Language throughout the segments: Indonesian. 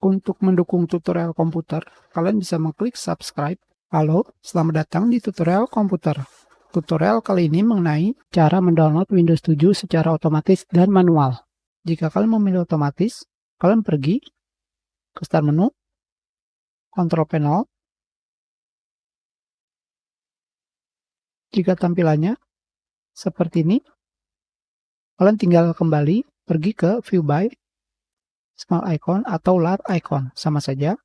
Untuk mendukung tutorial komputer, kalian bisa mengklik subscribe. Halo, selamat datang di tutorial komputer. Tutorial kali ini mengenai cara mendownload Windows 7 secara otomatis dan manual. Jika kalian memilih otomatis, kalian pergi ke Start menu, Control Panel. Jika tampilannya seperti ini, kalian tinggal kembali pergi ke View by Small Icon atau Large Icon, sama saja.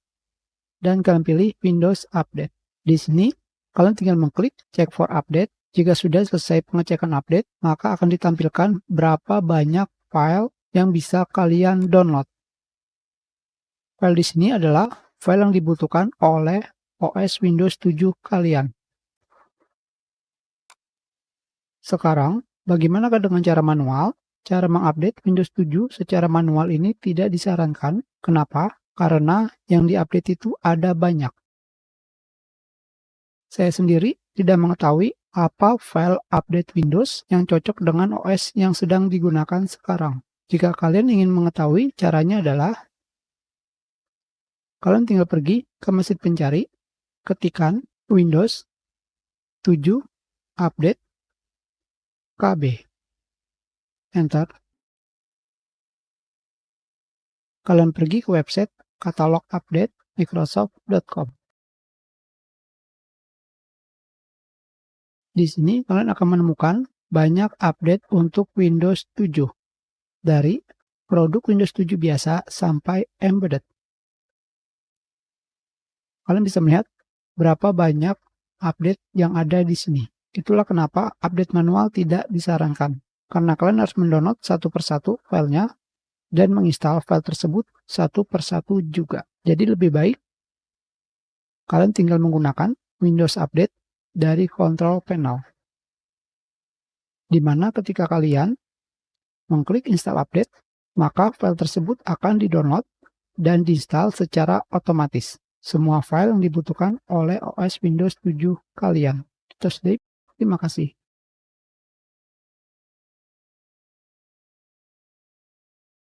Dan kalian pilih Windows Update. Di sini, kalian tinggal mengklik Check for Update. Jika sudah selesai pengecekan update, maka akan ditampilkan berapa banyak file yang bisa kalian download. File di sini adalah file yang dibutuhkan oleh OS Windows 7 kalian. Sekarang, bagaimana dengan cara manual? Cara mengupdate Windows 7 secara manual ini tidak disarankan. Kenapa? Karena yang diupdate itu ada banyak. Saya sendiri tidak mengetahui apa file update Windows yang cocok dengan OS yang sedang digunakan sekarang. Jika kalian ingin mengetahui, caranya adalah kalian tinggal pergi ke mesin pencari, ketikkan Windows 7 Update KB. Enter. Kalian pergi ke website katalog update microsoft.com. Di sini kalian akan menemukan banyak update untuk Windows 7. Dari produk Windows 7 biasa sampai embedded. Kalian bisa melihat berapa banyak update yang ada di sini. Itulah kenapa update manual tidak disarankan. Karena kalian harus mendownload satu persatu filenya dan menginstal file tersebut satu persatu juga. Jadi lebih baik kalian tinggal menggunakan Windows Update dari Control Panel. Di mana ketika kalian mengklik Install Update, maka file tersebut akan di-download dan diinstal secara otomatis. Semua file yang dibutuhkan oleh OS Windows 7 kalian. Terima kasih.